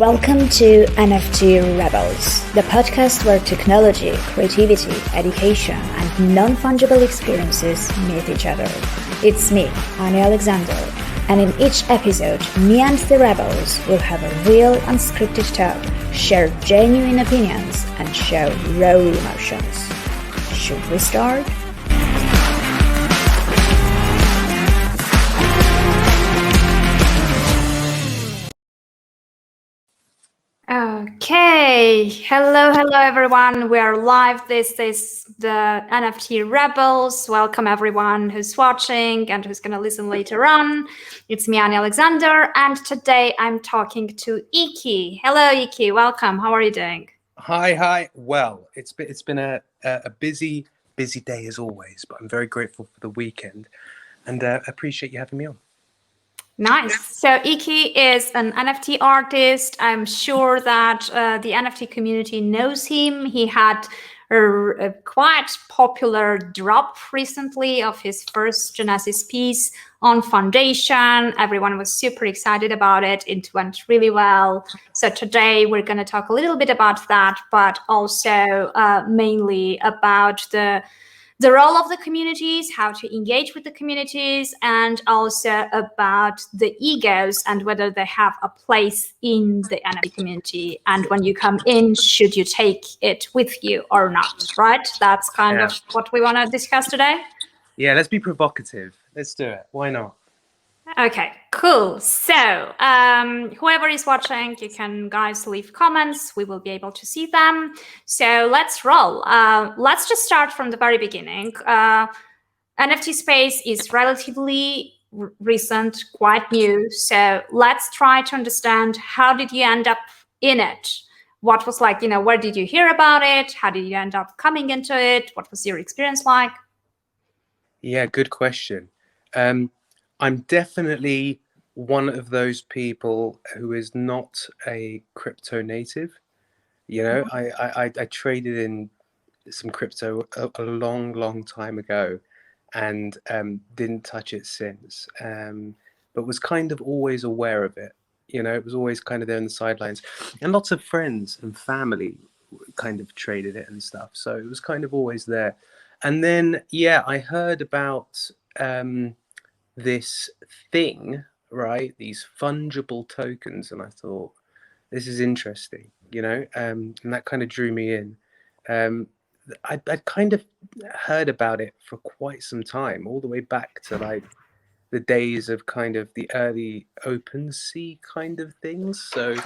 Welcome to NFT Rebels, the podcast where technology, creativity, education, and non-fungible experiences meet each other. It's me, Annie Alexander, and in each episode, me and the Rebels will have a real unscripted talk, share genuine opinions, and show raw emotions. Should we start? Okay, hello everyone. We are live. This is the NFT Rebels. Welcome everyone who's watching and who's going to listen later on. It's me, Annie Alexander, and today I'm talking to Icki. Hello, Icki. Welcome. How are you doing? Hi. Well, it's been a busy day as always, but I'm very grateful for the weekend, and appreciate you having me on. Nice. So Icki is an NFT artist. I'm sure that the NFT community knows him. He had a quite popular drop recently of his first Genesis piece on Foundation. Everyone was super excited about it. It went really well. So today we're going to talk a little bit about that, but also mainly about the role of the communities, how to engage with the communities, and also about the egos and whether they have a place in the NFT community. And when you come in, should you take it with you or not, right? That's kind of what we want to discuss today. Yeah, let's be provocative. Let's do it. Why not? Okay, cool. So whoever is watching, you can guys leave comments. We will be able to see them. So let's roll. Let's just start from the very beginning. NFT space is relatively recent, quite new. So let's try to understand, how did you end up in it? What was like, where did you hear about it? How did you end up coming into it? What was your experience like? Yeah, good question. I'm definitely one of those people who is not a crypto native. I traded in some crypto a long time ago, and didn't touch it since. But was kind of always aware of it. It was always kind of there on the sidelines, and lots of friends and family kind of traded it and stuff. So it was kind of always there. And then, yeah, I heard about this thing, right? These fungible tokens, and I thought, this is interesting, and that kind of drew me in. I'd kind of heard about it for quite some time, all the way back to like the days of kind of the early OpenSea kind of things. So,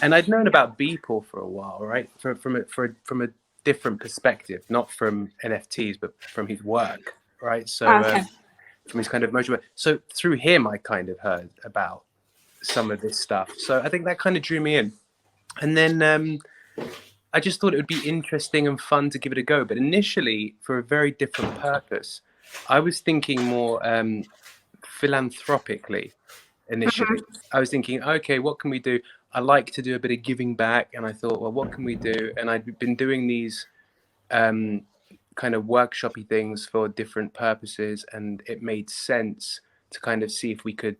and I'd known about Beeple for a while, right? From a different perspective, not from NFTs, but from his work, right? So, from his kind of motion. So through him, I kind of heard about some of this stuff. So I think that kind of drew me in. And then I just thought it would be interesting and fun to give it a go. But initially, for a very different purpose, I was thinking more philanthropically. Initially, I was thinking, okay, what can we do? I like to do a bit of giving back. And I thought, well, what can we do? And I'd been doing these kind of workshopy things for different purposes, and it made sense to kind of see if we could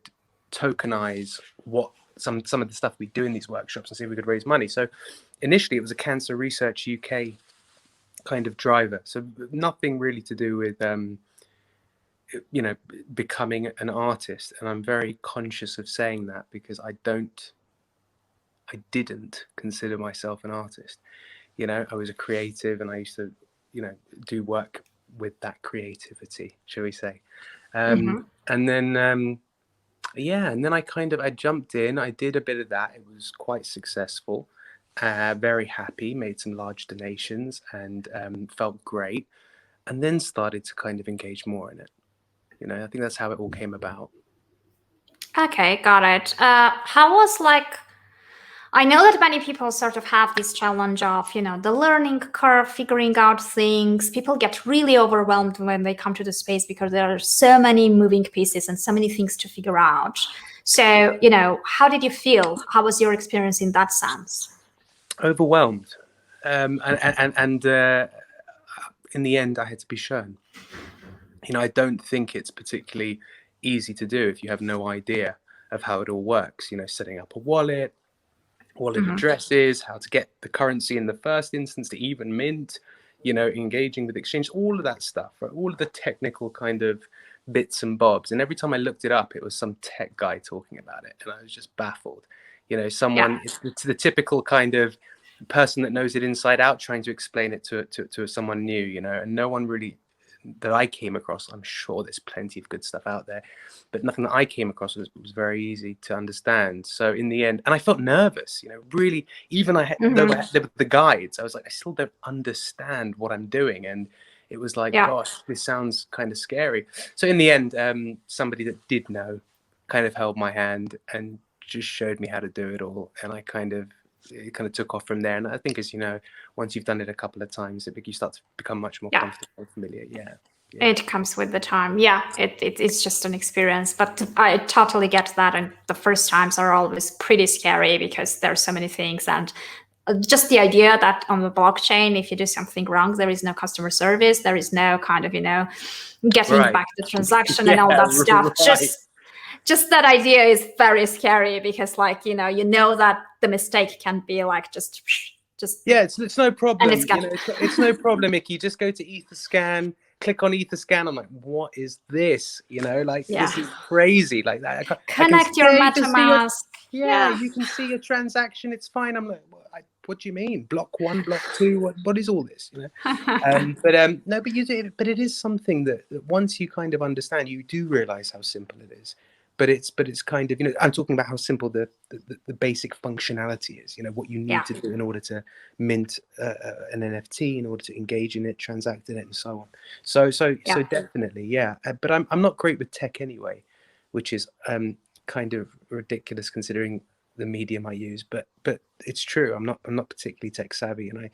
tokenize what some of the stuff we do in these workshops and see if we could raise money. So initially it was a Cancer Research UK kind of driver, so nothing really to do with becoming an artist. And I'm very conscious of saying that, because I didn't consider myself an artist. I was a creative, and I used to do work with that creativity, shall we say. And then and then I jumped in. I did a bit of that. It was quite successful, very happy, made some large donations, and felt great, and then started to kind of engage more in it. I think that's how it all came about. Okay, got it. How was I know that many people sort of have this challenge of, the learning curve, figuring out things. People get really overwhelmed when they come to the space because there are so many moving pieces and so many things to figure out. So, how did you feel? How was your experience in that sense? Overwhelmed. And in the end, I had to be shown. I don't think it's particularly easy to do if you have no idea of how it all works. Setting up a wallet, wallet addresses, how to get the currency in the first instance to even mint, engaging with exchange, all of that stuff, right? All of the technical kind of bits and bobs. And every time I looked it up, it was some tech guy talking about it. And I was just baffled. Yeah. It's the typical kind of person that knows it inside out trying to explain it to someone new, and no one really that I came across. I'm sure there's plenty of good stuff out there, but nothing that I came across was very easy to understand. So in the end, and I felt nervous, really, even though I had the guides, I was like, I still don't understand what I'm doing. And it was like, gosh, this sounds kind of scary. So in the end, somebody that did know kind of held my hand and just showed me how to do it all. And it kind of took off from there. And I think, as you know, once you've done it a couple of times, you start to become much more comfortable and familiar. Yeah. It comes with the time. Yeah, it's just an experience. But I totally get that. And the first times are always pretty scary because there are so many things. And just the idea that on the blockchain, if you do something wrong, there is no customer service. There is no kind of, getting back the transaction and all that stuff. Right. Just that idea is very scary because, like, you know that the mistake can be like just yeah, it's no problem. It's no problem, Icki. Just go to Etherscan, click on Etherscan. I'm like, what is this? This is crazy. Like that. Connect your MetaMask. You can see your transaction. It's fine. I'm like, what do you mean? Block 1, block 2. What is all this? No, but it is something that once you kind of understand, you do realize how simple it is. But it's kind of, I'm talking about how simple the basic functionality is, what you need to do in order to mint an NFT, in order to engage in it, transact in it, and so on. So definitely, yeah. But I'm not great with tech anyway, which is kind of ridiculous considering the medium I use. But it's true. I'm not particularly tech savvy, and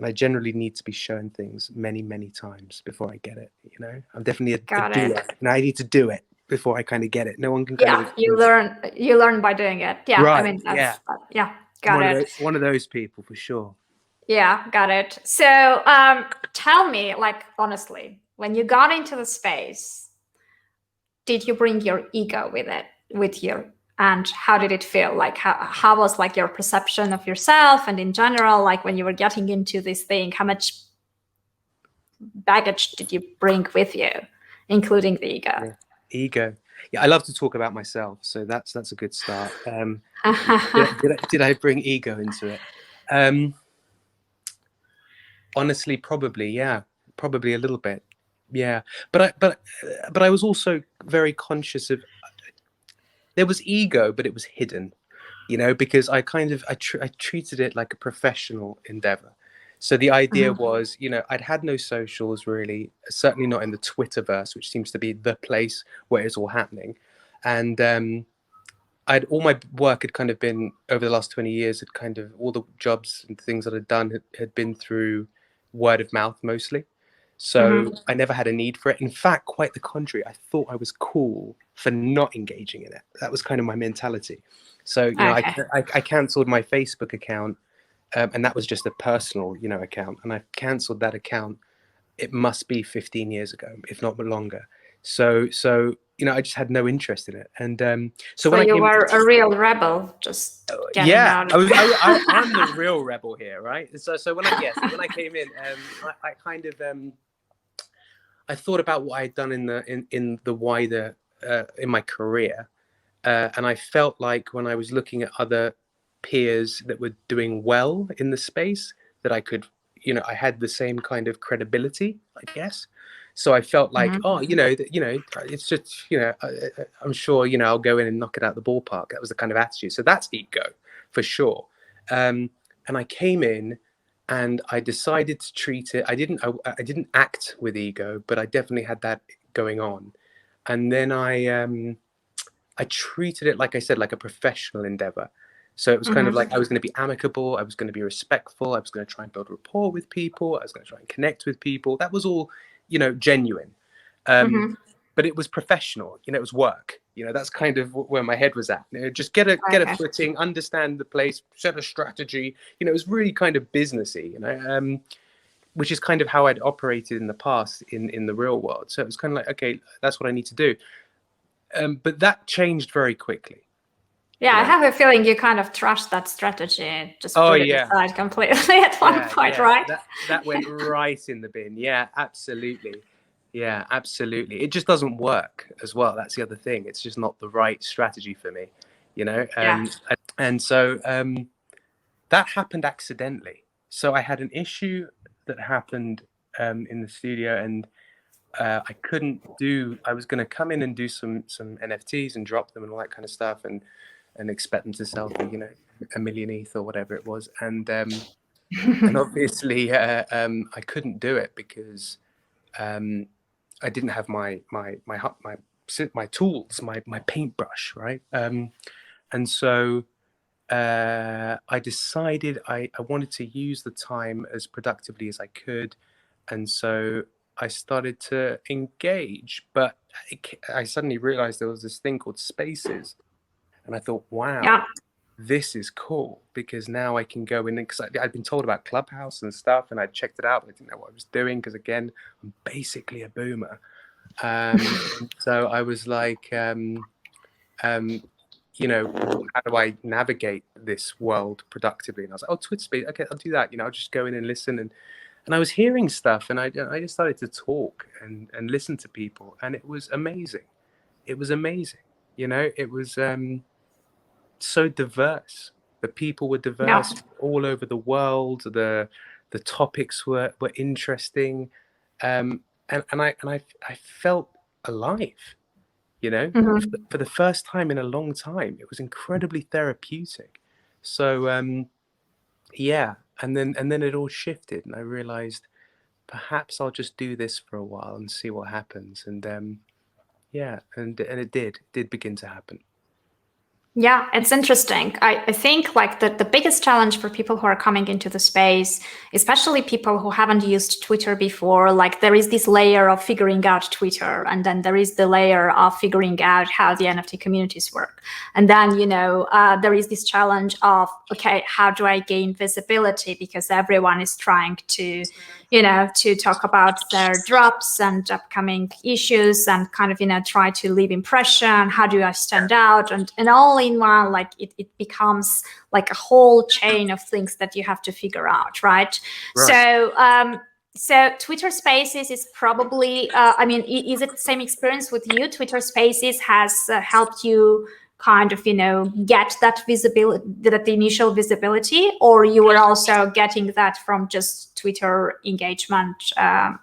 I generally need to be shown things many times before I get it. I'm definitely a doer, and I need to do it before I kind of get it. No one can kind of you learn by doing it. Yeah, right. I mean, got it. One of those people for sure. Yeah, got it. So tell me, like, honestly, when you got into the space, did you bring your ego with you? And how did it feel? Like, how was like your perception of yourself and in general, like when you were getting into this thing, how much baggage did you bring with you, including the ego? Yeah. Ego. Yeah, I love to talk about myself, so that's a good start. Did I bring ego into it? Honestly, probably a little bit, yeah. But I was also very conscious of there was ego, but it was hidden, because I treated it like a professional endeavor. So the idea was, I'd had no socials really, certainly not in the Twitterverse, which seems to be the place where it's all happening. And all my work had kind of been over the last 20 years, all the jobs and things that I'd done had been through word of mouth mostly. So I never had a need for it. In fact, quite the contrary. I thought I was cool for not engaging in it. That was kind of my mentality. So, I canceled my Facebook account. And that was just a personal, account. And I cancelled that account. It must be 15 years ago, if not longer. So I just had no interest in it. And so when you were a real rebel, just getting out of I'm the real rebel here, right? So when I came in, I kind of I thought about what I'd done in the wider in my career, and I felt like when I was looking at other peers that were doing well in the space, that I could, I had the same kind of credibility, I guess. So I felt like, it's just, I'm sure, I'll go in and knock it out the ballpark. That was the kind of attitude. So that's ego for sure. And I came in and I decided to treat it. I didn't act with ego, but I definitely had that going on. And then I treated it, like I said, like a professional endeavor. So it was kind of like I was going to be amicable. I was going to be respectful. I was going to try and build rapport with people. I was going to try and connect with people. That was all, genuine. But it was professional. It was work. That's kind of where my head was at. Just get a footing, understand the place, set a strategy. It was really kind of businessy. Which is kind of how I'd operated in the past in the real world. So it was kind of like, okay, that's what I need to do. But that changed very quickly. Yeah, you I know. have a feeling you kind of trashed that strategy, just Oh put it yeah, aside completely at one point, yeah. right? That went right in the bin. Yeah, absolutely. Yeah, absolutely. It just doesn't work as well. That's the other thing. It's just not the right strategy for me, you know. Yeah. And so that happened accidentally. So I had an issue that happened in the studio, and I couldn't do. I was going to come in and do some NFTs and drop them and all that kind of stuff, and expect them to sell for, you know, a million ETH or whatever it was, and obviously I couldn't do it because I didn't have my tools, my paintbrush, right? And so I decided I wanted to use the time as productively as I could, and so I started to engage. But I suddenly realized there was this thing called Spaces, and I thought, wow, Yeah. this is cool, because now I can go in, because I'd been told about Clubhouse and stuff, and I checked it out, but I didn't know what I was doing, because again, I'm basically a boomer. So I was like, you know, how do I navigate this world productively? And I was like, oh, Twitter Space, okay, I'll do that. You know, I'll just go in and listen, and I was hearing stuff, and I just started to talk and listen to people, and it was amazing. It was amazing. You know, it was so diverse. The people were Yeah. diverse all over the world. The topics were interesting, and I felt alive. You know, Mhm. for the first time in a long time, it was incredibly therapeutic. So yeah, and then it all shifted, and I realized perhaps I'll just do this for a while and see what happens. And yeah, and it did begin to happen. Yeah, it's interesting. I think like the biggest challenge for people who are coming into the space, especially people who haven't used Twitter before, like there is this layer of figuring out Twitter, and then there is the layer of figuring out how the NFT communities work. And then, you know, there is this challenge of, okay, how do I gain visibility? Because everyone is trying to, you know, to talk about their drops and upcoming issues and kind of, you know, try to leave impression. How do I stand out? And all in one, like it becomes like a whole chain of things that you have to figure out, right? Right. So Twitter Spaces is probably, I mean, is it the same experience with you? Twitter Spaces has helped you kind of, you know, get that visibility, that initial visibility, or you were also getting that from just Twitter engagement,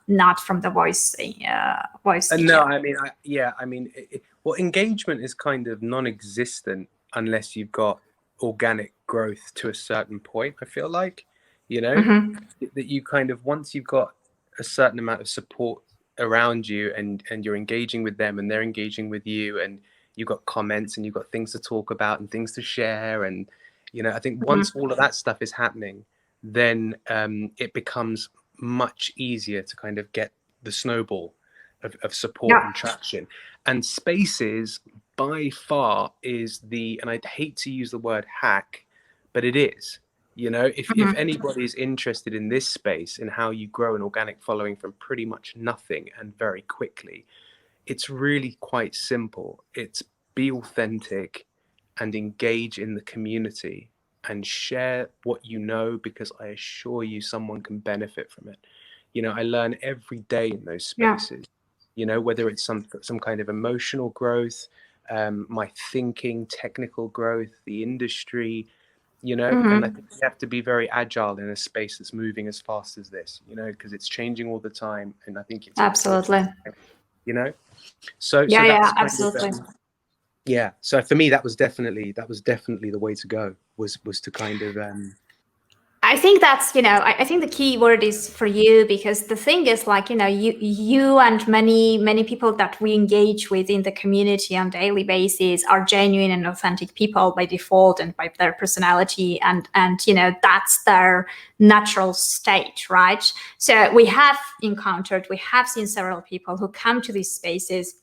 not from the voice No, feature? I mean, I mean, well, engagement is kind of non-existent unless you've got organic growth to a certain point. I feel like, you know, Mm-hmm. that you kind of, once you've got a certain amount of support around you, and you're engaging with them and they're engaging with you, and you've got comments and you've got things to talk about and things to share, and you know, I think Mm-hmm. once all of that stuff is happening, then it becomes much easier to kind of get the snowball of support Yeah. and traction. And Spaces by far is and I'd hate to use the word hack, but it is. You know, if Mm-hmm. anybody's interested in this space, in how you grow an organic following from pretty much nothing and very quickly, it's really quite simple. It's be authentic and engage in the community and share what you know, because I assure you someone can benefit from it. You know, I learn every day in those Yeah. spaces, you know, whether it's some kind of emotional growth, my thinking, technical growth, the industry, you know. And I Mm-hmm. think you have to be very agile in a space that's moving as fast as this, you know, because it's changing all the time, and I think it's important, Absolutely. you know. So Yeah, that's yeah, kind of absolutely. yeah. So for me, that was definitely the way to go, was to kind of I think that's, you know, I think the key word is for you, because the thing is, like, you know, you and many people that we engage with in the community on a daily basis are genuine and authentic people by default and by their personality, and you know, that's their natural state, right? So we have seen several people who come to these spaces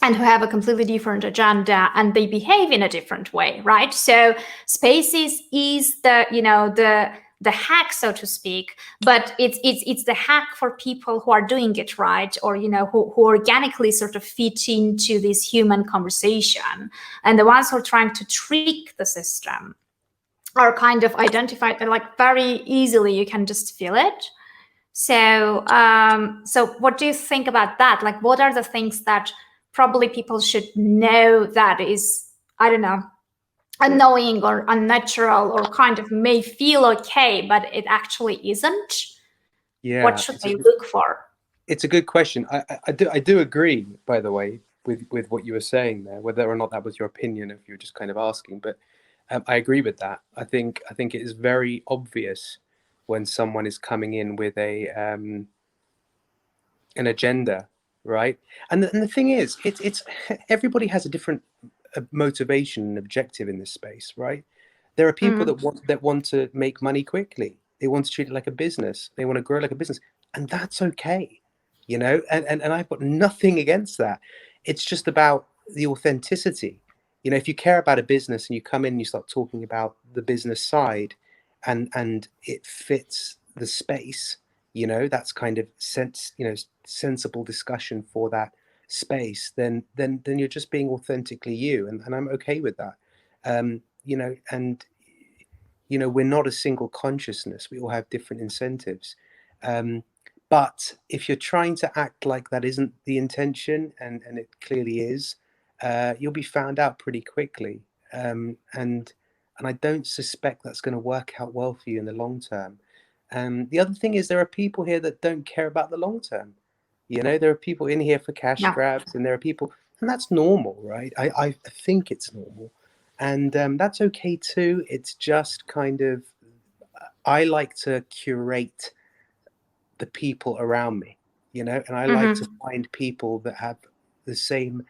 and who have a completely different agenda, and they behave in a different way, right? So Spaces is the, you know, the the hack, so to speak, but it's the hack for people who are doing it right, or who organically sort of fit into this human conversation, and the ones who are trying to trick the system are kind of identified, and like very easily you can just feel it. So so what do you think about that? Like, what are the things that probably people should know that is, I don't know, annoying or unnatural, or kind of may feel okay, but it actually isn't? Yeah, What should they look for? it's a good question. I do agree, by the way, with what you were saying there, whether or not that was your opinion, if you were just kind of asking. But I agree with that. I think it is very obvious when someone is coming in with an agenda, right? And the thing is, it's everybody has a different motivation and objective in this space, right? There are people that want to make money quickly. They want to treat it like a business. They want to grow like a business, and that's okay, And I've got nothing against that. It's just about the authenticity. If you care about a business and you come in and you start talking about the business side, and it fits the space, that's kind of sensible discussion for that space, then you're just being authentically you, and I'm okay with that. And we're not a single consciousness. We all have different incentives. But if you're trying to act like that isn't the intention, and it clearly is, you'll be found out pretty quickly. And I don't suspect that's going to work out well for you in the long term. The other thing is, there are people here that don't care about the long term. There are people in here for cash grabs, and there are people, and that's normal, right? I think it's normal. And that's okay too. It's just kind of, I like to curate the people around me, and I like to find people that have the same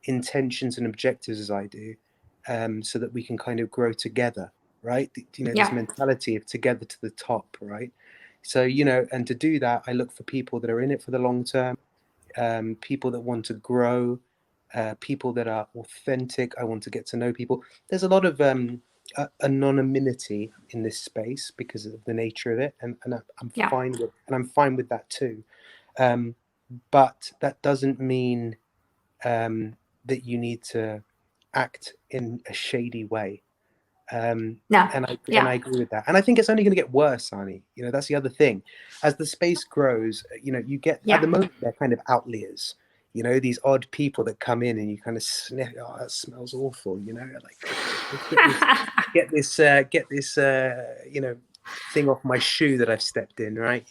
intentions and objectives as I do, so that we can kind of grow together, right? This mentality of together to the top, right? So, and to do that, I look for people that are in it for the long term, people that want to grow, people that are authentic. I want to get to know people. There's a lot of anonymity in this space because of the nature of it, and I'm fine with that too. But that doesn't mean that you need to act in a shady way. And I agree with that. And I think it's only going to get worse, Ani. That's the other thing. As the space grows, you get, at the moment, they're kind of outliers. These odd people that come in and you kind of sniff, oh, that smells awful, like, get this thing off my shoe that I've stepped in, right?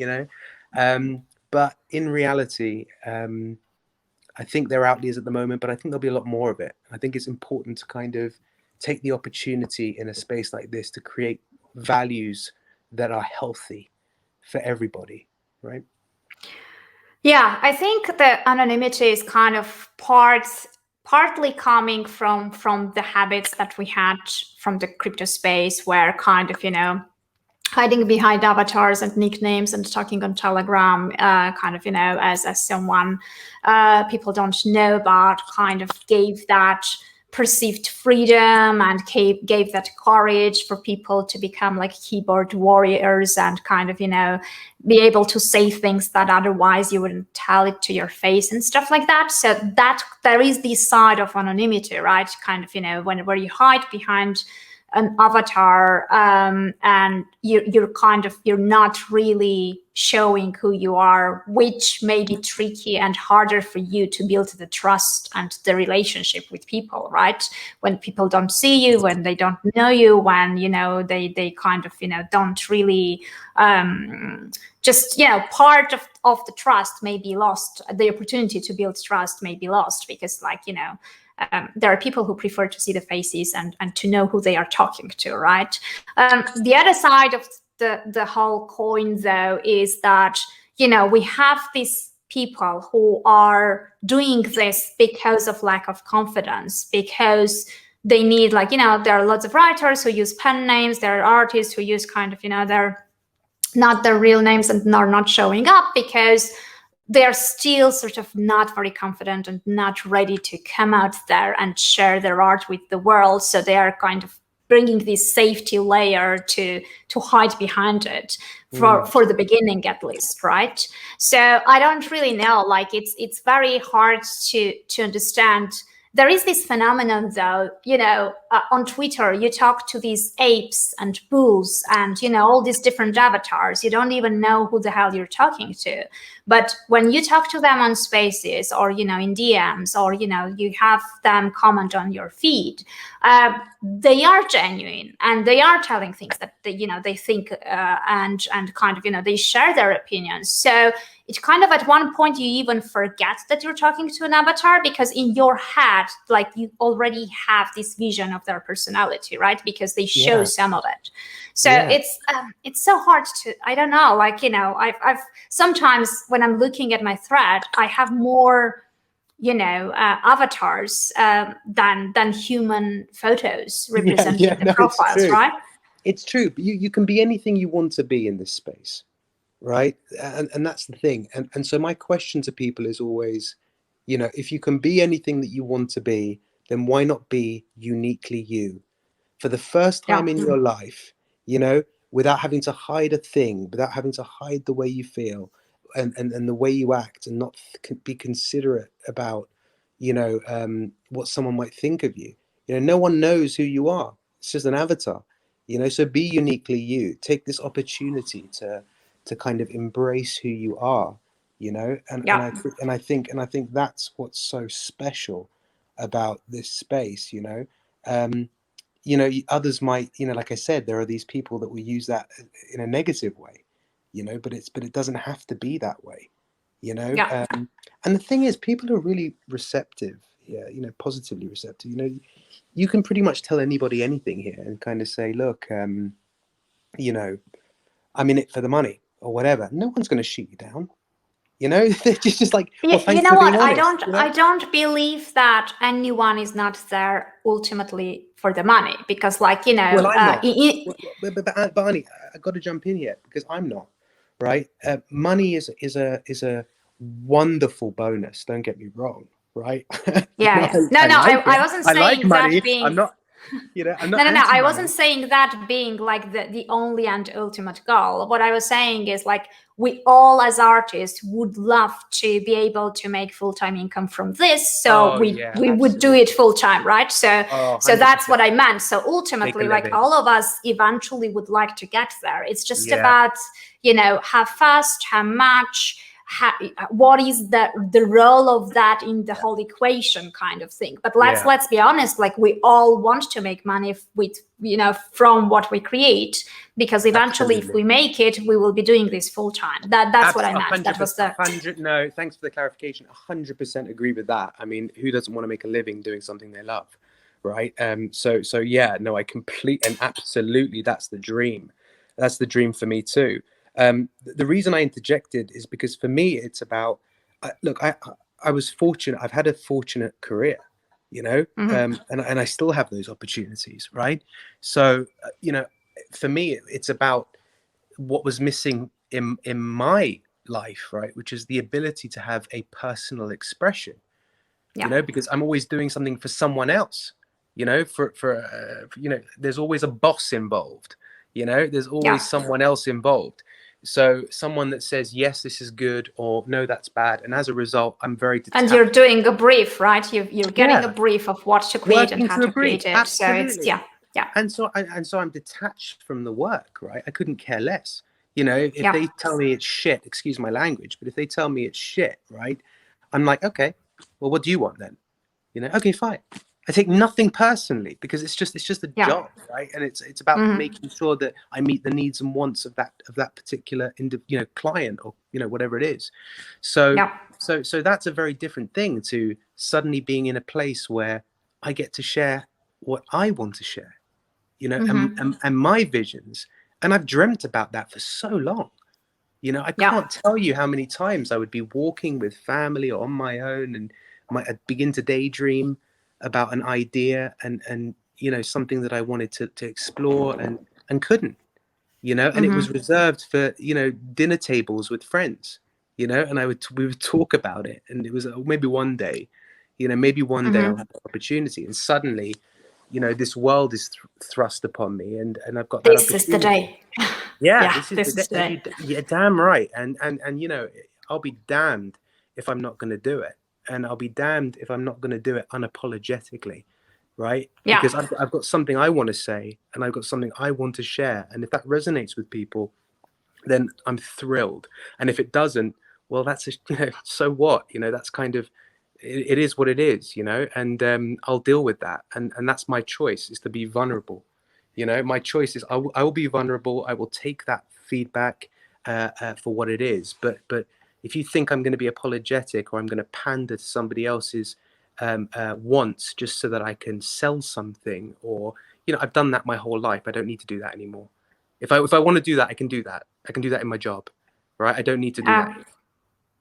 But in reality, I think they're outliers at the moment, but I think there'll be a lot more of it. I think it's important to kind of take the opportunity in a space like this to create values that are healthy for everybody, right? Yeah, I think the anonymity is kind of partly coming from the habits that we had from the crypto space, where kind of, hiding behind avatars and nicknames and talking on Telegram, kind of, as someone people don't know about, kind of gave that perceived freedom and gave that courage for people to become like keyboard warriors and kind of, be able to say things that otherwise you wouldn't tell it to your face and stuff like that. So that there is this side of anonymity, right? Kind of, where you hide behind an avatar, and you're not really showing who you are, which may be tricky and harder for you to build the trust and the relationship with people, right? When people don't see you, when they don't know you, when they kind of don't really just part of the trust may be lost. The opportunity to build trust may be lost because, like, there are people who prefer to see the faces and to know who they are talking to, right? The other side of the whole coin, though, is that, we have these people who are doing this because of lack of confidence, because they need, like, there are lots of writers who use pen names, there are artists who use kind of, they're not their real names and are not showing up because they're still sort of not very confident and not ready to come out there and share their art with the world. So they are kind of bringing this safety layer to hide behind it for the beginning, at least, right? So I don't really know, like it's very hard to understand. There is this phenomenon, though, on Twitter, you talk to these apes and bulls and, all these different avatars. You don't even know who the hell you're talking to. But when you talk to them on Spaces or, in DMs or, you have them comment on your feed, they are genuine and they are telling things that they think and kind of, they share their opinions. So it kind of, at one point, you even forget that you're talking to an avatar, because in your head, like, you already have this vision of their personality, right? Because they show some of it. So it's so hard to, I don't know, like, I've sometimes when I'm looking at my thread, I have more avatars than human photos representing the profiles, right? It's true. But you can be anything you want to be in this space, right? And that's the thing. And so my question to people is always, if you can be anything that you want to be, then why not be uniquely you? For the first time in your life, without having to hide a thing, without having to hide the way you feel and the way you act, and not be considerate about, what someone might think of you. No one knows who you are. It's just an avatar, so be uniquely you. Take this opportunity to kind of embrace who you are, and I think that's what's so special about this space. Others might, like I said, there are these people that will use that in a negative way, but it doesn't have to be that way, and the thing is, people are really receptive, positively receptive. You can pretty much tell anybody anything here and kind of say, look, I'm in it for the money or whatever. No one's going to shoot you down. They're just like, well, thanks for being honest. I don't believe that anyone is not there ultimately for the money, because, like, well, I'm not. But Annie, I got to jump in here because I'm not, right? Money is a wonderful bonus. Don't get me wrong, right? I wasn't saying like money. That being. I'm not. I'm not. No. I wasn't saying that being like the only and ultimate goal. What I was saying is, like, we all as artists would love to be able to make full-time income from this. So we would do it full-time, right? So that's what I meant. So ultimately, like, all of us eventually would like to get there. It's just about, how fast, how much, what is the role of that in the whole equation, kind of thing. But let's be honest, like, we all want to make money with from what we create, because eventually if we make it, we will be doing this full time. That's what I meant. That was the 100. No, thanks for the clarification. 100% agree with that. I mean, who doesn't want to make a living doing something they love, right? So yeah, no, I completely and absolutely, that's the dream. That's the dream for me too. The reason I interjected is because for me, it's about, look, I was fortunate. I've had a fortunate career, and I still have those opportunities, right? So, for me, it's about what was missing in my life, right? Which is the ability to have a personal expression, because I'm always doing something for someone else, there's always a boss involved, there's always someone else involved. So someone that says, yes, this is good, or no, that's bad. And as a result, I'm very detached. And you're doing a brief, right? You're getting a brief of what to create and how to create it. Absolutely. So it's, And so I'm detached from the work, right? I couldn't care less. If they tell me it's shit, excuse my language, but if they tell me it's shit, right? I'm like, okay, well, what do you want then? Okay, fine. I take nothing personally, because it's just a job, right? And it's about making sure that I meet the needs and wants of that particular client, or whatever it is. So that's a very different thing to suddenly being in a place where I get to share what I want to share, and my visions. And I've dreamt about that for so long. I can't tell you how many times I would be walking with family or on my own, and I'd begin to daydream about an idea and something that I wanted to explore and couldn't, and it was reserved for dinner tables with friends, and we would talk about it, and it was maybe one day I'll have the opportunity, and suddenly this world is thrust upon me, and I've got that This is the opportunity. day. Yeah, Yeah, this is this is the the day. day. Yeah, damn right. And I'll be damned if I'm not going to do it, and I'll be damned if I'm not going to do it unapologetically, right? Yeah. Because I've got something I want to say, and I've got something I want to share, and if that resonates with people, then I'm thrilled. And if it doesn't, well, that's so what? That's kind of it is what it is, and I'll deal with that. And that's my choice, is to be vulnerable. My choice is I will be vulnerable. I will take that feedback for what it is. But if you think I'm going to be apologetic, or I'm going to pander to somebody else's wants just so that I can sell something, or I've done that my whole life. I don't need to do that anymore. If I want to do that, I can do that. I can do that in my job, right? I don't need to do that.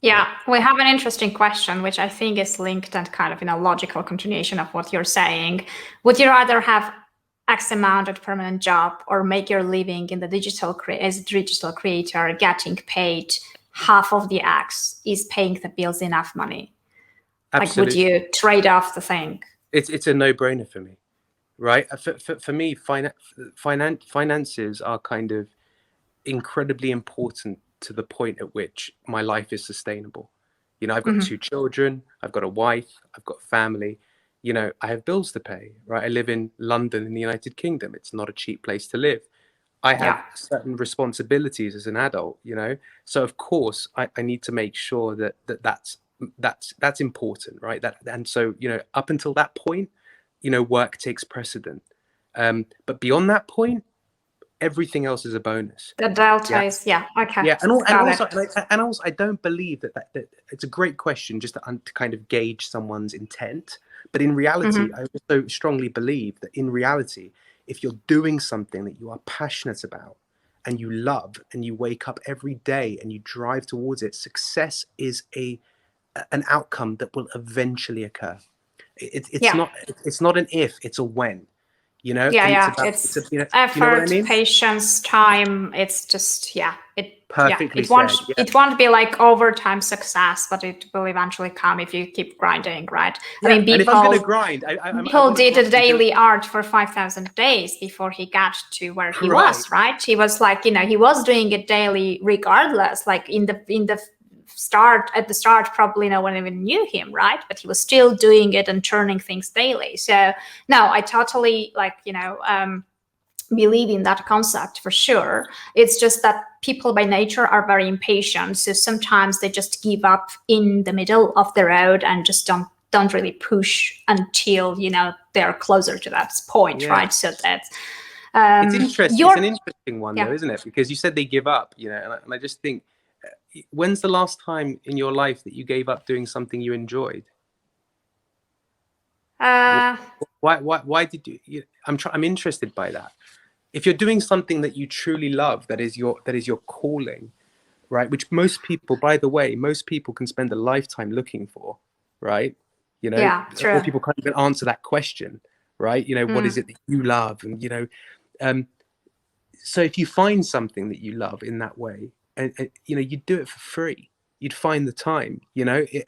Yeah, we have an interesting question, which I think is linked and kind of in a logical continuation of what you're saying. Would you rather have X amount of permanent job, or make your living in the as a digital creator, getting paid half of the X? Is paying the bills enough money? Absolutely. Like, would you trade off the thing? It's a no-brainer for me, right? For me, finances are kind of incredibly important to the point at which my life is sustainable. I've got 2 children, I've got a wife, I've got family, I have bills to pay, right? I live in London in the United Kingdom. It's not a cheap place to live. I have certain responsibilities as an adult, so of course I need to make sure that's important, right? And so up until that point, work takes precedent, but beyond that point, everything else is a bonus. The delta is okay. Yeah, and also I don't believe that it's a great question just to kind of gauge someone's intent. But in reality, I also strongly believe that in reality, if you're doing something that you are passionate about and you love, and you wake up every day and you drive towards it, success is an outcome that will eventually occur. It's not an if, it's a when. It's effort, what I mean? patience, time. It's just Perfectly it won't said. it won't be like overtime success, but it will eventually come if you keep grinding, right? Yeah, I mean, and if I'm going to grind, people did a daily art for 5,000 days before he got to where he was, right? He was like, he was doing it daily regardless. Like in the start, probably no one even knew him, right? But he was still doing it and turning things daily. So no, I totally believe in that concept for sure. It's just that people by nature are very impatient, so sometimes they just give up in the middle of the road and just don't really push until they're closer to that point, right? So that's it's interesting. It's an interesting one, though, isn't it? Because you said they give up, and I just think, when's the last time in your life that you gave up doing something you enjoyed? Why did you? I'm interested by that. If you're doing something that you truly love, that is your calling, right? Which most people, by the way, can spend a lifetime looking for, right? True. Or people can't even answer that question, right? What is it that you love? And so if you find something that you love in that way, and you'd do it for free. You'd find the time,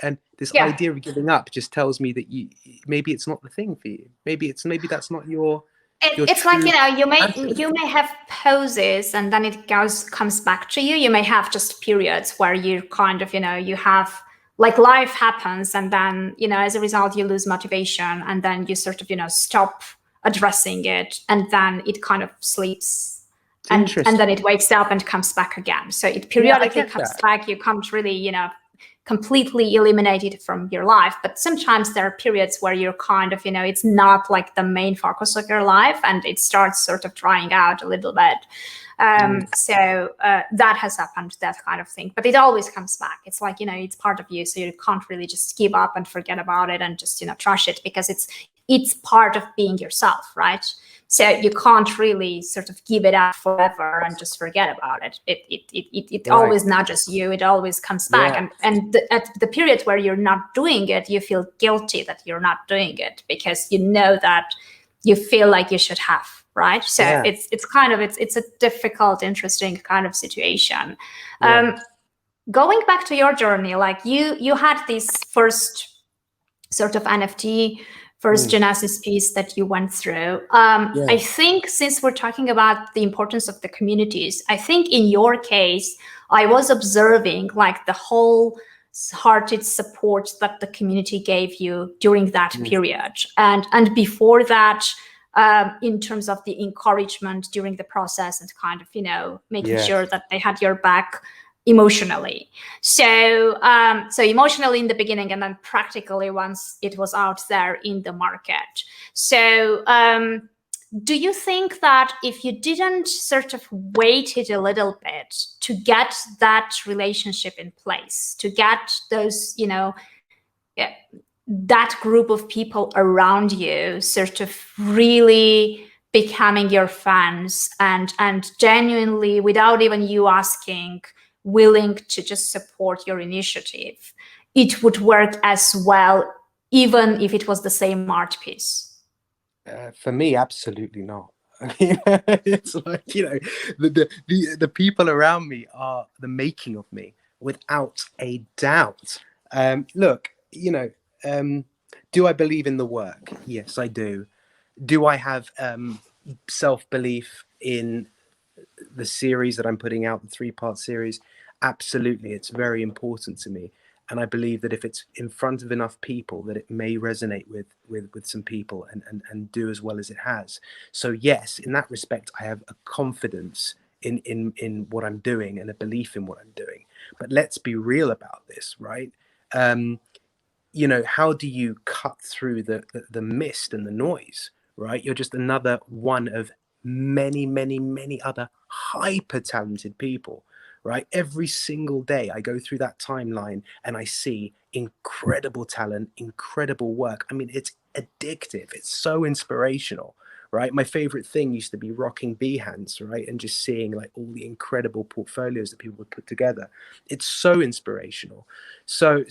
and this idea of giving up just tells me that maybe it's not the thing for you. Maybe that's not your. It's like you may have poses, and then it comes back to you. You may have just periods where you kind of you have like life happens, and then as a result you lose motivation, and then you sort of stop addressing it, and then it kind of sleeps. And then it wakes up and comes back again. So it periodically comes back. You can't really, completely eliminate it from your life. But sometimes there are periods where you're kind of, it's not like the main focus of your life, and it starts sort of drying out a little bit. So that has happened, that kind of thing. But it always comes back. It's like, it's part of you. So you can't really just give up and forget about it and just, trash it, because it's part of being yourself, right? So you can't really sort of give it up forever and just forget about it. It always nudges you. It always comes back. And at the period where you're not doing it, you feel guilty that you're not doing it, because that you feel like you should have, right? So it's a difficult, interesting kind of situation. Going back to your journey, like you had this first sort of NFT first Genesis piece that you went through. I think since we're talking about the importance of the communities, I think in your case, I was observing like the wholehearted support that the community gave you during that period. And before that, in terms of the encouragement during the process and kind of, making sure that they had your back emotionally. So emotionally in the beginning, and then practically once it was out there in the market. So do you think that if you didn't sort of wait it a little bit to get that relationship in place, to get those, that group of people around you sort of really becoming your fans and genuinely, without even you asking, willing to just support your initiative, it would work as well, even if it was the same art piece? For me, absolutely not. It's like, the people around me are the making of me, without a doubt. Look, do I believe in the work? Yes, I do. Do I have self-belief in the series that I'm putting out, the 3-part series? Absolutely. It's very important to me. And I believe that if it's in front of enough people, that it may resonate with some people and do as well as it has. So yes, in that respect, I have a confidence in what I'm doing and a belief in what I'm doing. But let's be real about this, right? How do you cut through the mist and the noise, right? You're just another one of many, many, many other hyper talented people, right? Every single day I go through that timeline and I see incredible talent, incredible work. I mean, it's addictive. It's so inspirational, right? My favorite thing used to be rocking Behance, right? And just seeing like all the incredible portfolios that people would put together. It's so inspirational. So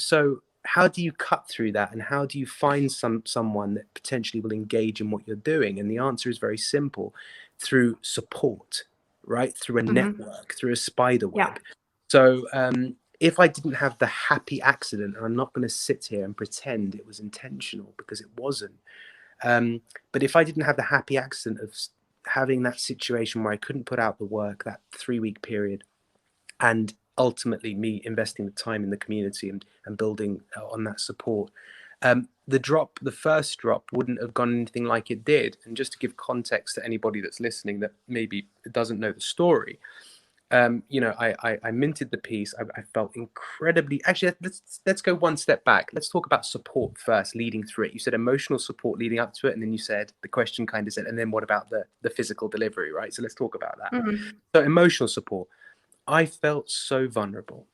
how do you cut through that, and how do you find someone that potentially will engage in what you're doing? And the answer is very simple: through support, right? Through a network, through a spider web. So if I didn't have the happy accident, and I'm not going to sit here and pretend it was intentional, because it wasn't, but if I didn't have the happy accident of having that situation where I couldn't put out the work, that 3-week period, and ultimately me investing the time in the community and building on that support, the first drop wouldn't have gone anything like it did. And just to give context to anybody that's listening that maybe doesn't know the story, I minted the piece. I felt incredibly, actually, let's go one step back. Let's talk about support first, leading through it. You said emotional support leading up to it, and then you said, the question kind of said, and then what about the physical delivery, right? So let's talk about that. So emotional support. I felt so vulnerable,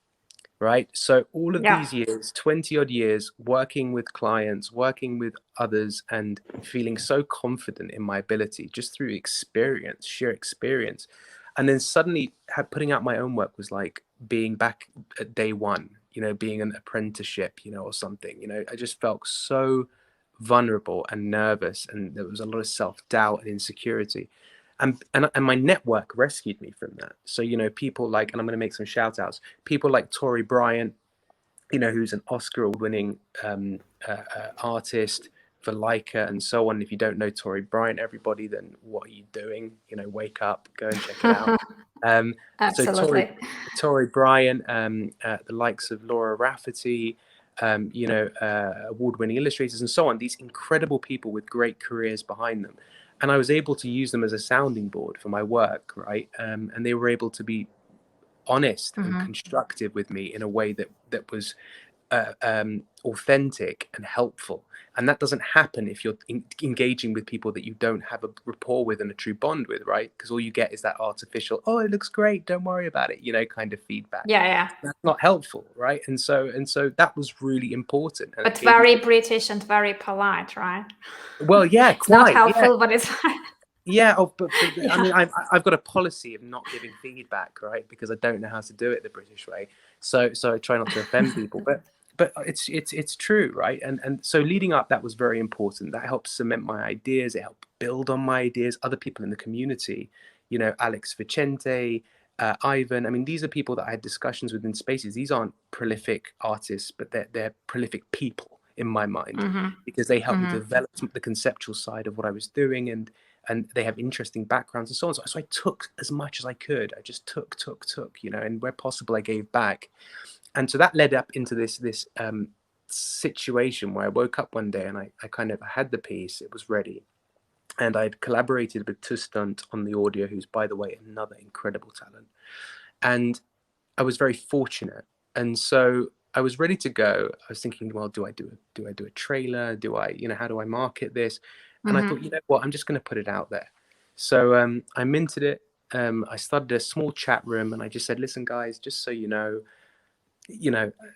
right? So all of these years, 20 odd years, working with clients, working with others, and feeling so confident in my ability just through experience, sheer experience. And then suddenly putting out my own work was like being back at day one, being an apprenticeship, or something. I just felt so vulnerable and nervous, and there was a lot of self-doubt and insecurity. And my network rescued me from that. So, people like, and I'm going to make some shout outs, people like Tori Bryant, who's an Oscar winning artist for Leica and so on. If you don't know Tori Bryant, everybody, then what are you doing? Wake up, go and check it out. Absolutely. So Tori Bryant, the likes of Laura Rafferty, award-winning illustrators and so on, these incredible people with great careers behind them. And I was able to use them as a sounding board for my work, right? And they were able to be honest and constructive with me in a way that was authentic and helpful. And that doesn't happen if you're engaging with people that you don't have a rapport with and a true bond with, right? Because all you get is that artificial, oh, it looks great, don't worry about it, kind of feedback. That's not helpful, right? And so that was really important. And but very British and very polite, right? Well, yeah, it's not helpful, but it's yeah. I mean, I've got a policy of not giving feedback, right? Because I don't know how to do it the British way. So I try not to offend people, but it's true, right? And so leading up, that was very important. That helped cement my ideas. It helped build on my ideas. Other people in the community, Alex Vicente, Ivan. I mean, these are people that I had discussions with in spaces. These aren't prolific artists, but they're prolific people in my mind, Mm-hmm. because they helped me Mm-hmm. develop the conceptual side of what I was doing, and they have interesting backgrounds and so on. So I took as much as I could. I just took, you know, and where possible I gave back. And so that led up into this situation where I woke up one day and I had the piece, it was ready. And I'd collaborated with Tustunt on the audio, who's, by the way, another incredible talent. And I was very fortunate. And so I was ready to go. I was thinking, well, do I do a trailer? Do I, you know, how do I market this? And I thought, you know what, I'm just going to put it out there. So I minted it. I started a small chat room, and I just said, listen, guys, just so you know,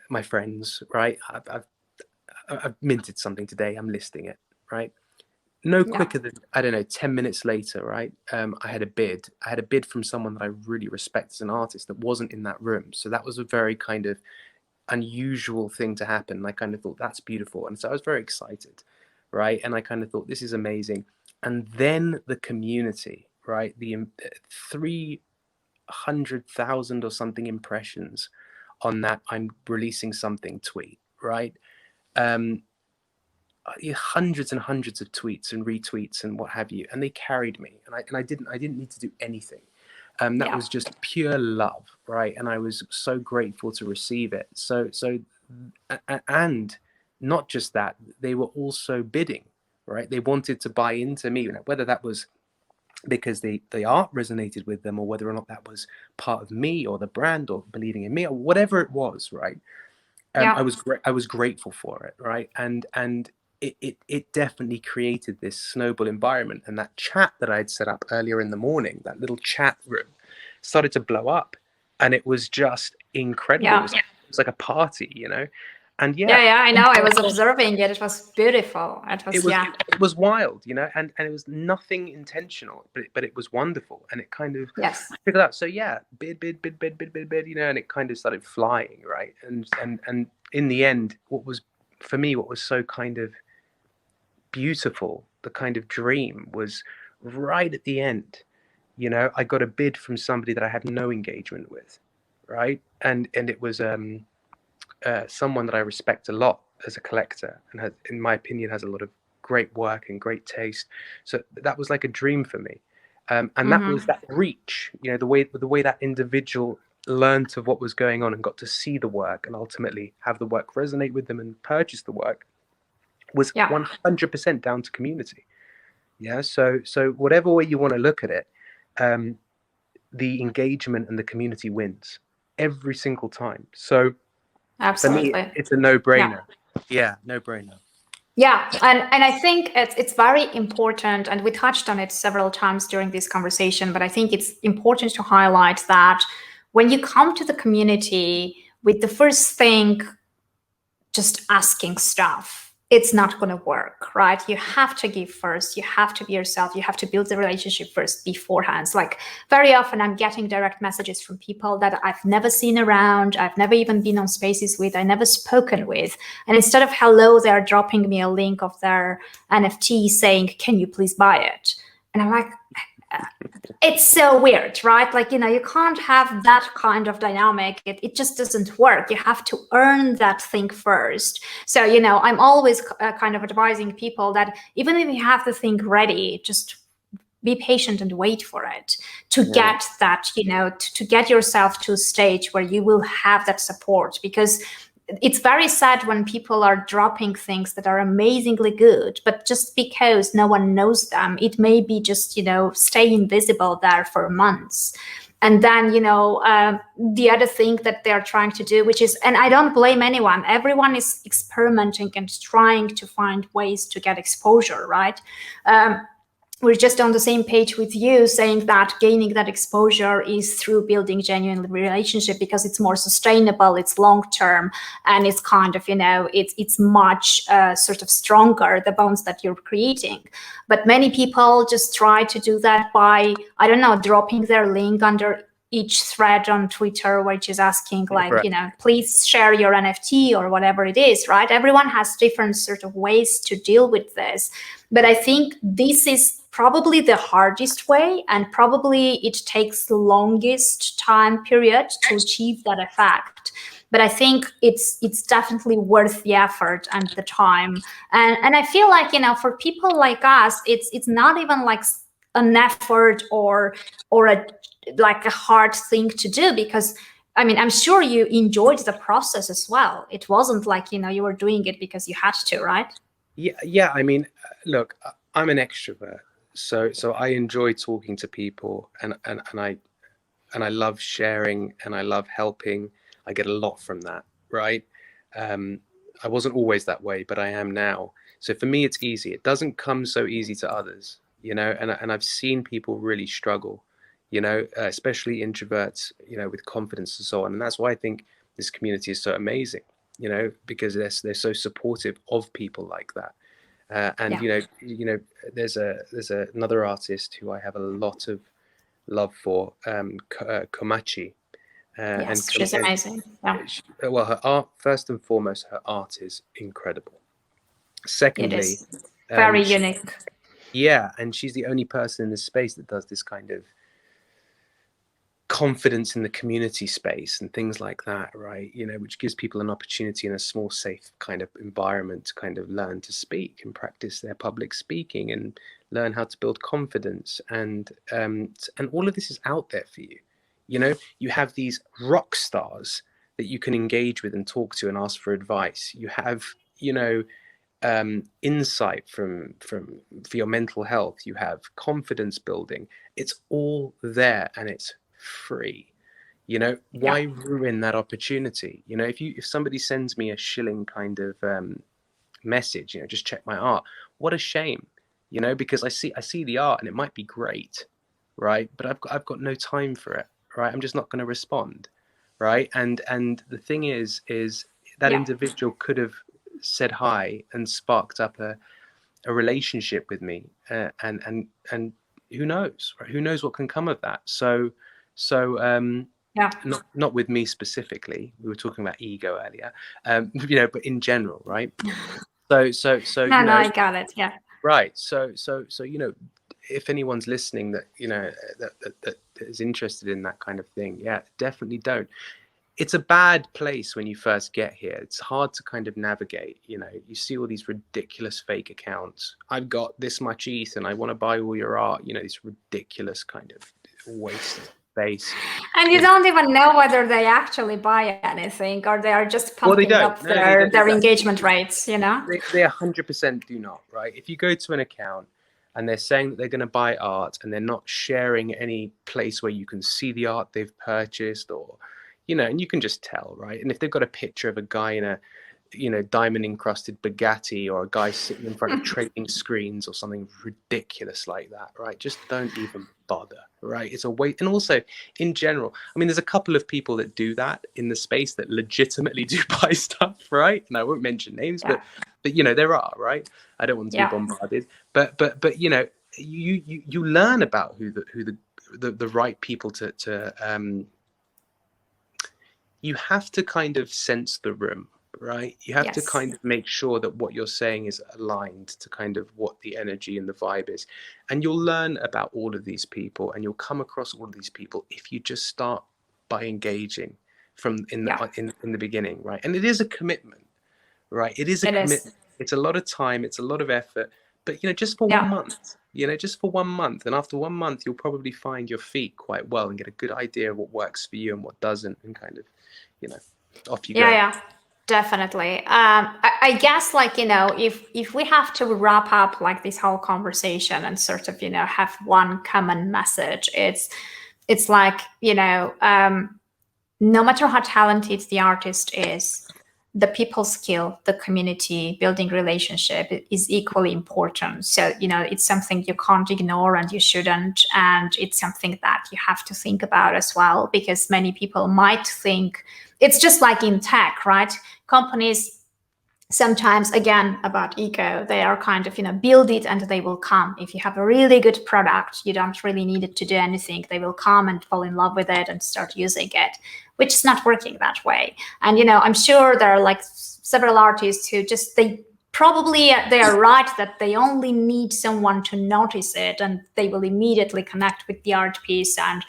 my friends, right? I've minted something today. I'm listing it, right? No quicker than, I don't know, 10 minutes later, right? I had a bid. I had a bid from someone that I really respect as an artist that wasn't in that room. So that was a very kind of unusual thing to happen. I kind of thought, that's beautiful. And so I was very excited, right? And I kind of thought, this is amazing. And then the community, right? The 300,000 or something impressions on that I'm releasing something tweet, right? Hundreds and hundreds of tweets and retweets and what have you, and they carried me, and I didn't need to do anything. That was just pure love, right? And I was so grateful to receive it. So and not just that, they were also bidding, right? They wanted to buy into me, whether that was because the art resonated with them, or whether or not that was part of me or the brand or believing in me or whatever it was, right? I was grateful for it, right? And it definitely created this snowball environment. And that chat that I'd set up earlier in the morning, that little chat room, started to blow up, and it was just incredible. It was like a party, you know. And I know. I was observing it. It was beautiful. It was wild, you know, and it was nothing intentional, but it was wonderful, and it kind of figured out. So bid, you know, and it kind of started flying, right? And in the end, what was so kind of beautiful, the kind of dream, was right at the end. You know, I got a bid from somebody that I had no engagement with, right? And it was someone that I respect a lot as a collector, and has, in my opinion, has a lot of great work and great taste. So that was like a dream for me, and that was that reach. You know, the way that individual learned of what was going on and got to see the work and ultimately have the work resonate with them and purchase the work was 100% down to community. Yeah. So whatever way you want to look at it, the engagement and the community wins every single time. So absolutely, for me, it's a no-brainer. No-brainer. Yeah, and I think it's very important, and we touched on it several times during this conversation, but I think it's important to highlight that when you come to the community with the first thing, just asking stuff, it's not going to work, right? You have to give first. You have to be yourself. You have to build the relationship first beforehand. Like very often I'm getting direct messages from people that I've never seen around. I've never even been on spaces with. I never spoken with. And instead of hello, they're dropping me a link of their NFT saying, can you please buy it? And I'm like, it's so weird, right? Like, you know, you can't have that kind of dynamic. It just doesn't work. You have to earn that thing first. So, you know, I'm always kind of advising people that even if you have the thing ready, just be patient and wait for it to get that, you know, to get yourself to a stage where you will have that support. Because it's very sad when people are dropping things that are amazingly good, but just because no one knows them, it may be just, you know, stay invisible there for months. And then, you know, the other thing that they're trying to do, which is, and I don't blame anyone, everyone is experimenting and trying to find ways to get exposure, right? We're just on the same page with you, saying that gaining that exposure is through building genuine relationship, because it's more sustainable, it's long-term, and it's kind of, you know, it's much sort of stronger, the bonds that you're creating. But many people just try to do that by, I don't know, dropping their link under each thread on Twitter, which is asking like, you know, please share your NFT or whatever it is, right? Everyone has different sort of ways to deal with this. But I think this is probably the hardest way, and probably it takes the longest time period to achieve that effect. but I think it's definitely worth the effort and the time. And I feel like, for people like us, it's not even like an effort or a like a hard thing to do, because I mean, I'm sure you enjoyed the process as well. It wasn't like, you were doing it because you had to, right? Yeah. I mean, look, I'm an extrovert, so I enjoy talking to people, and I love sharing, and I love helping. I get a lot from that, right? I wasn't always that way, but I am now. So for me, it's easy. It doesn't come so easy to others, and I've seen people really struggle, especially introverts, with confidence and so on. And that's why I think this community is so amazing, because they're so supportive of people like that. And Yeah. there's another artist who I have a lot of love for, Komachi. Yes, she's amazing. Yeah, Well, her art, first and foremost, her art is incredible. it Secondly, is very she, unique. yeah, and she's the only person in this space that does this kind of confidence in the community space and things like that, right? Which gives people an opportunity in a small, safe kind of environment to kind of learn to speak and practice their public speaking and learn how to build confidence. And all of this is out there for you. You have these rock stars that you can engage with and talk to and ask for advice. You have, insight for your mental health. You have confidence building. It's all there, and it's free. Why Yeah, ruin that opportunity? If somebody sends me a shilling kind of message, just check my art, what a shame. Because I see the art and it might be great, right? But I've got no time for it, right? I'm just not going to respond, right? And the thing is that yeah, individual could have said hi and sparked up a relationship with me, and who knows, right? Who knows what can come of that? So yeah. not with me specifically. We were talking about ego earlier, but in general, right? So No, I got it. Yeah. right. So if anyone's listening that that is interested in that kind of thing, yeah, definitely don't. It's a bad place when you first get here. It's hard to kind of navigate. You see all these ridiculous fake accounts. I've got this much ETH and I want to buy all your art. This ridiculous kind of waste of space. And you don't even know whether they actually buy anything, or they are just Well, they pumping don't. up No, they don't. their engagement rates, They 100% do not, right? If you go to an account and they're saying that they're going to buy art and they're not sharing any place where you can see the art they've purchased, or and you can just tell, right? And if they've got a picture of a guy in a diamond encrusted Bugatti, or a guy sitting in front of trading screens or something ridiculous like that, right? Just don't even bother, right? It's a waste. And also, in general, I mean, there's a couple of people that do that in the space that legitimately do buy stuff, right? And I won't mention names, yeah, but there are, right? I don't want to be yeah, bombarded, but you learn about who the right people to you have to kind of sense the room, right? You have to yes, kind of make sure that what you're saying is aligned to kind of what the energy and the vibe is. And you'll learn about all of these people, and you'll come across all of these people if you just start by engaging from in yeah. the beginning, right? And it is a commitment, right? It is a It is. commitment. It's a lot of time, it's a lot of effort, but just for 1 month, just for 1 month. And after 1 month, you'll probably find your feet quite well and get a good idea of what works for you and what doesn't, and kind of, off you go. Yeah, definitely. I guess, like, if we have to wrap up like this whole conversation and sort of, have one common message, it's like, no matter how talented the artist is, the people skill, the community building relationship is equally important. So, it's something you can't ignore, and you shouldn't. And it's something that you have to think about as well, because many people might think it's just like in tech, right? Companies sometimes, again, about ego, they are kind of, build it and they will come. If you have a really good product, you don't really need it to do anything. They will come and fall in love with it and start using it, which is not working that way. And, I'm sure there are like several artists who just, they probably they are right that they only need someone to notice it, and they will immediately connect with the art piece, and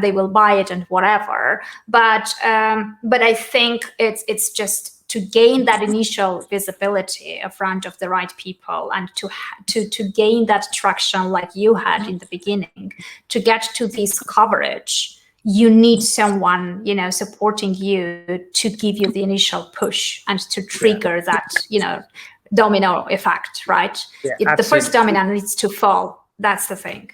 they will buy it and whatever. But I think it's just to gain that initial visibility in front of the right people, and to gain that traction like you had in the beginning, to get to this coverage. You need someone, supporting you to give you the initial push and to trigger that, domino effect, right? Yeah, The first domino needs to fall. That's the thing.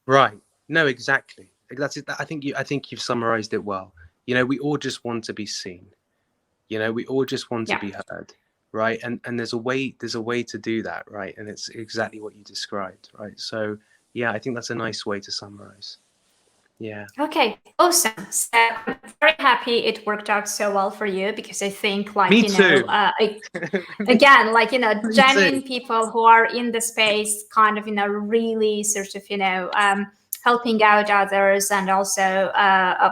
Right. No, exactly. That's it. I think you've summarized it well. We all just want to be seen. We all just want to be heard, right? And there's a way to do that, right? And it's exactly what you described, right? So yeah, I think that's a nice way to summarize. Yeah. Okay, awesome. So I'm very happy it worked out so well for you, because I think, like, Me too. Again, like, genuine people who are in the space, kind of, really sort of, helping out others, and also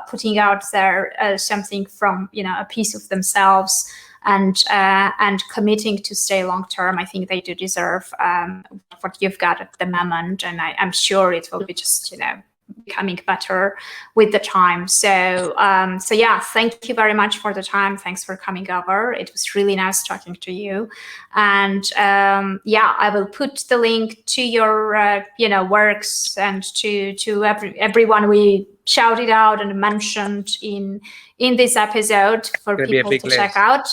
putting out there something from, a piece of themselves, and committing to stay long term. I think they do deserve what you've got at the moment, and I'm sure it will be just, becoming better with the time. So yeah, thank you very much for the time. Thanks for coming over. It was really nice talking to you. And yeah, I will put the link to your works, and to everyone we shouted out and mentioned in this episode for people to check out.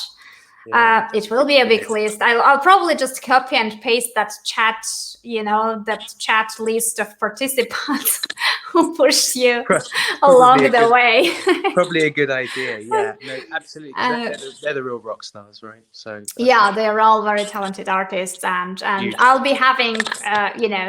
Yeah. It will be a big list. I'll probably just copy and paste that chat, that chat list of participants who push you along the way. Probably a good idea. Yeah, no, absolutely. They're the real rock stars, right? So yeah, they're all very talented artists, and I'll be having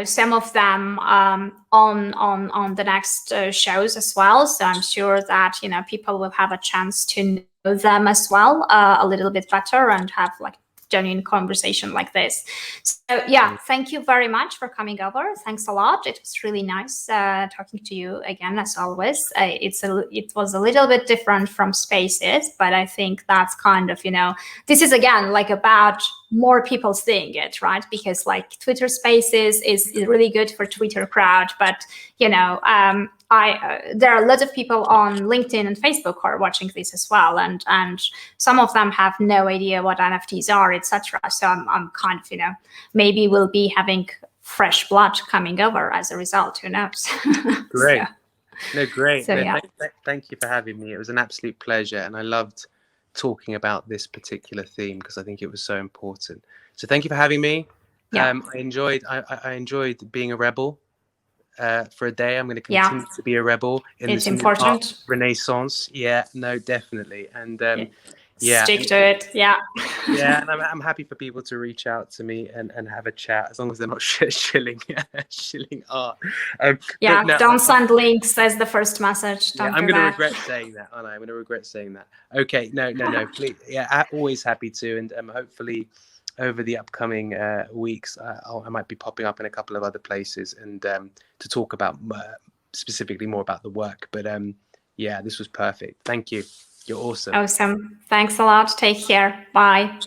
some of them on the next shows as well. So I'm sure that people will have a chance to know them as well a little bit better, and have like genuine conversation like this. So yeah, thank you very much for coming over. Thanks a lot. It was really nice talking to you again, as always. It was a little bit different from Spaces, but I think that's kind of, this is again like about more people seeing it, right? Because like Twitter Spaces is really good for Twitter crowd, but there are a lot of people on LinkedIn and Facebook who are watching this as well, and some of them have no idea what NFTs are, etc. So I'm kind of, maybe we'll be having fresh blood coming over as a result. Who knows? Great. No, great. So, no, yeah. Thank you for having me. It was an absolute pleasure, and I loved talking about this particular theme because I think it was so important. So thank you for having me. Yeah. I enjoyed being a rebel. For a day, I'm going to continue to be a rebel in this important renaissance. Yeah, no, definitely, and yeah, stick to it. Yeah. Yeah, and I'm happy for people to reach out to me and have a chat, as long as they're not shilling art. Yeah, no, don't send links as the first message. Don't I'm going to regret saying that, aren't I? I'm going to regret saying that. Okay, no, please. Yeah, I'm always happy to, and hopefully over the upcoming weeks, I might be popping up in a couple of other places, and to talk about specifically more about the work. But yeah, this was perfect. Thank you. You're awesome. Awesome. Thanks a lot. Take care. Bye.